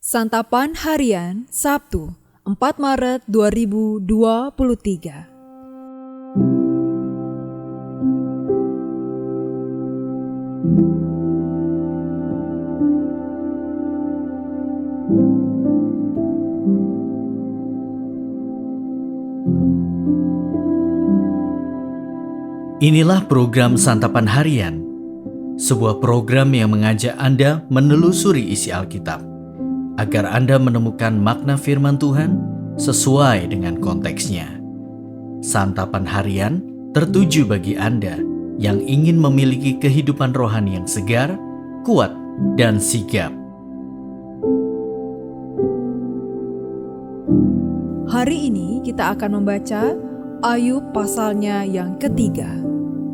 Santapan Harian Sabtu 4 Maret 2023. Inilah program Santapan Harian, sebuah program yang mengajak Anda menelusuri isi Alkitab, agar Anda menemukan makna firman Tuhan sesuai dengan konteksnya. Santapan Harian tertuju bagi Anda yang ingin memiliki kehidupan rohani yang segar, kuat, dan sigap. Hari ini kita akan membaca Ayub pasalnya yang ketiga.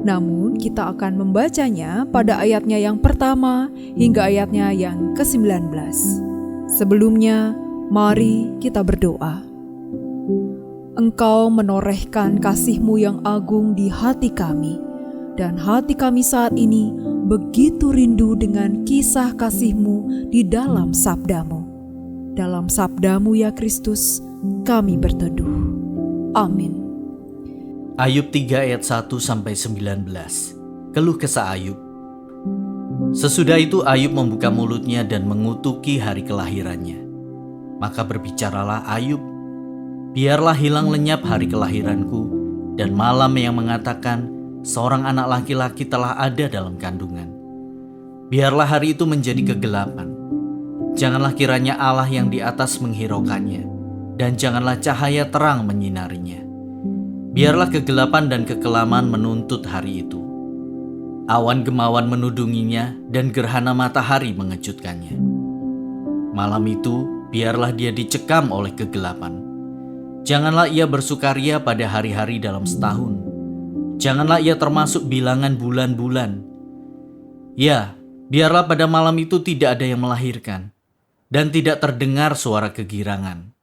Namun kita akan membacanya pada ayatnya yang pertama hingga ayatnya yang ke-19. Sebelumnya, mari kita berdoa. Engkau menorehkan kasih-Mu yang agung di hati kami, dan hati kami saat ini begitu rindu dengan kisah kasih-Mu di dalam sabda-Mu. Dalam sabda-Mu ya Kristus, kami berteduh. Amin. Ayub 3 ayat 1-19. Keluh kesah Ayub. Sesudah itu Ayub membuka mulutnya dan mengutuki hari kelahirannya. Maka berbicaralah Ayub, biarlah hilang lenyap hari kelahiranku, dan malam yang mengatakan seorang anak laki-laki telah ada dalam kandungan. Biarlah hari itu menjadi kegelapan. Janganlah kiranya Allah yang di atas menghiraukannya, dan janganlah cahaya terang menyinarinya. Biarlah kegelapan dan kekelaman menuntut hari itu. Awan gemawan menudunginya dan gerhana matahari mengejutkannya. Malam itu biarlah dia dicekam oleh kegelapan. Janganlah ia bersukaria pada hari-hari dalam setahun. Janganlah ia termasuk bilangan bulan-bulan. Ya, biarlah pada malam itu tidak ada yang melahirkan, dan tidak terdengar suara kegirangan.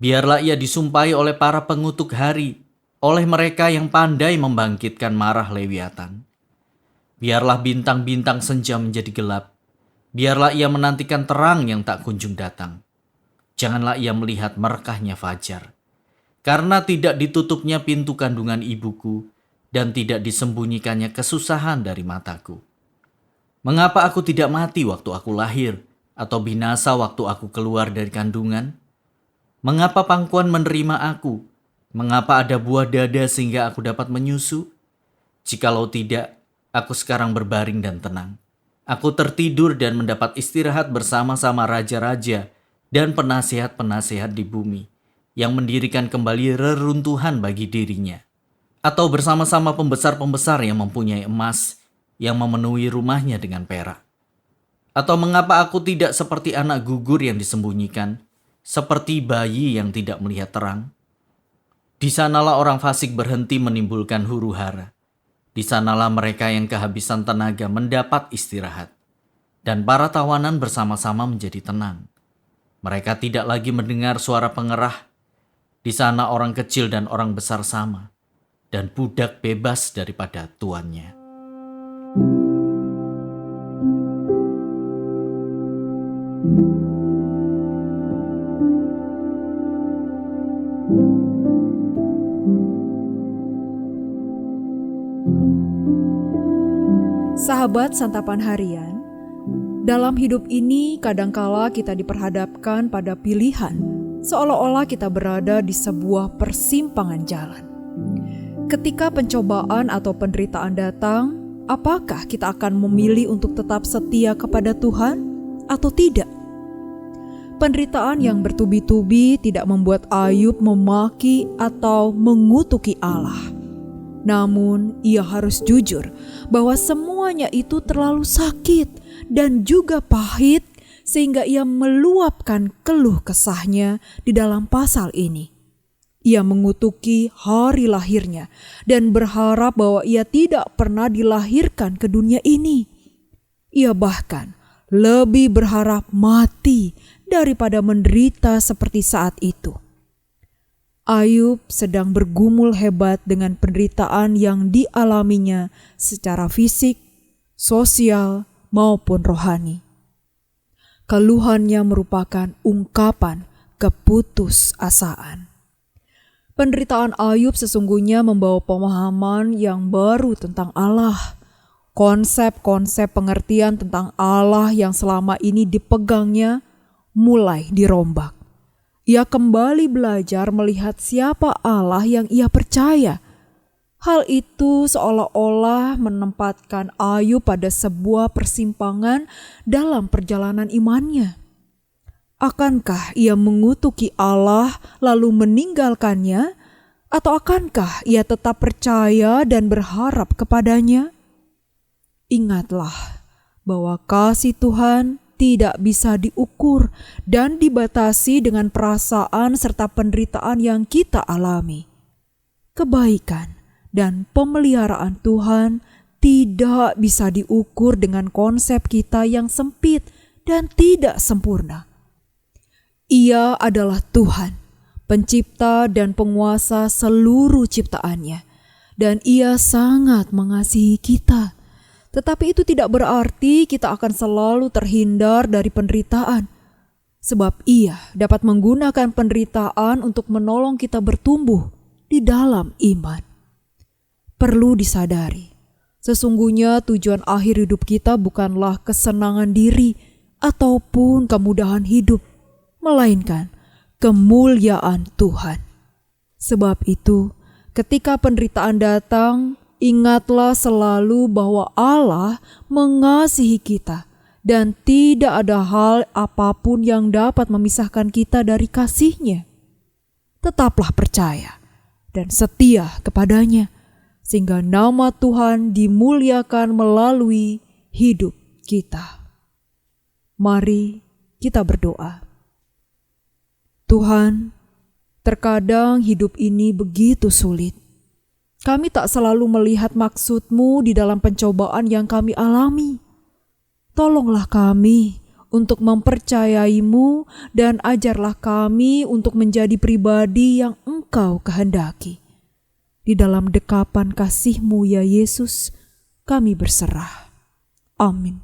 Biarlah ia disumpahi oleh para pengutuk hari, oleh mereka yang pandai membangkitkan marah Lewiatan. Biarlah bintang-bintang senja menjadi gelap. Biarlah ia menantikan terang yang tak kunjung datang. Janganlah ia melihat merkahnya fajar. Karena tidak ditutupnya pintu kandungan ibuku, dan tidak disembunyikannya kesusahan dari mataku. Mengapa aku tidak mati waktu aku lahir, atau binasa waktu aku keluar dari kandungan? Mengapa pangkuan menerima aku? Mengapa ada buah dada sehingga aku dapat menyusu? Jikalau tidak, aku sekarang berbaring dan tenang. Aku tertidur dan mendapat istirahat bersama-sama raja-raja dan penasihat-penasihat di bumi, yang mendirikan kembali reruntuhan bagi dirinya. Atau bersama-sama pembesar-pembesar yang mempunyai emas, yang memenuhi rumahnya dengan perak. Atau mengapa aku tidak seperti anak gugur yang disembunyikan, seperti bayi yang tidak melihat terang? Di sanalah orang fasik berhenti menimbulkan huru-hara. Di sanalah mereka yang kehabisan tenaga mendapat istirahat. Dan para tawanan bersama-sama menjadi tenang. Mereka tidak lagi mendengar suara pengerah. Di sana orang kecil dan orang besar sama. Dan budak bebas daripada tuannya. Sahabat Santapan Harian, dalam hidup ini kadangkala kita diperhadapkan pada pilihan, seolah-olah kita berada di sebuah persimpangan jalan. Ketika pencobaan atau penderitaan datang, apakah kita akan memilih untuk tetap setia kepada Tuhan atau tidak? Penderitaan yang bertubi-tubi tidak membuat Ayub memaki atau mengutuki Allah. Namun, ia harus jujur bahwa semuanya itu terlalu sakit dan juga pahit sehingga ia meluapkan keluh kesahnya di dalam pasal ini. Ia mengutuki hari lahirnya dan berharap bahwa ia tidak pernah dilahirkan ke dunia ini. Ia bahkan lebih berharap mati daripada menderita seperti saat itu. Ayub sedang bergumul hebat dengan penderitaan yang dialaminya secara fisik, sosial, maupun rohani. Keluhannya merupakan ungkapan keputusasaan. Penderitaan Ayub sesungguhnya membawa pemahaman yang baru tentang Allah. Konsep-konsep pengertian tentang Allah yang selama ini dipegangnya mulai dirombak. Ia kembali belajar melihat siapa Allah yang ia percaya. Hal itu seolah-olah menempatkan Ayub pada sebuah persimpangan dalam perjalanan imannya. Akankah ia mengutuki Allah lalu meninggalkannya, atau akankah ia tetap percaya dan berharap kepadanya? Ingatlah bahwa kasih Tuhan tidak bisa diukur dan dibatasi dengan perasaan serta penderitaan yang kita alami. Kebaikan dan pemeliharaan Tuhan tidak bisa diukur dengan konsep kita yang sempit dan tidak sempurna. Ia adalah Tuhan, pencipta dan penguasa seluruh ciptaannya, dan Ia sangat mengasihi kita. Tetapi itu tidak berarti kita akan selalu terhindar dari penderitaan, sebab Ia dapat menggunakan penderitaan untuk menolong kita bertumbuh di dalam iman. Perlu disadari, sesungguhnya tujuan akhir hidup kita bukanlah kesenangan diri ataupun kemudahan hidup, melainkan kemuliaan Tuhan. Sebab itu, ketika penderitaan datang, ingatlah selalu bahwa Allah mengasihi kita dan tidak ada hal apapun yang dapat memisahkan kita dari kasih-Nya. Tetaplah percaya dan setia kepadanya, sehingga nama Tuhan dimuliakan melalui hidup kita. Mari kita berdoa. Tuhan, terkadang hidup ini begitu sulit. Kami tak selalu melihat maksud-Mu di dalam pencobaan yang kami alami. Tolonglah kami untuk mempercayai-Mu dan ajarlah kami untuk menjadi pribadi yang Engkau kehendaki. Di dalam dekapan kasih-Mu ya Yesus, kami berserah. Amin.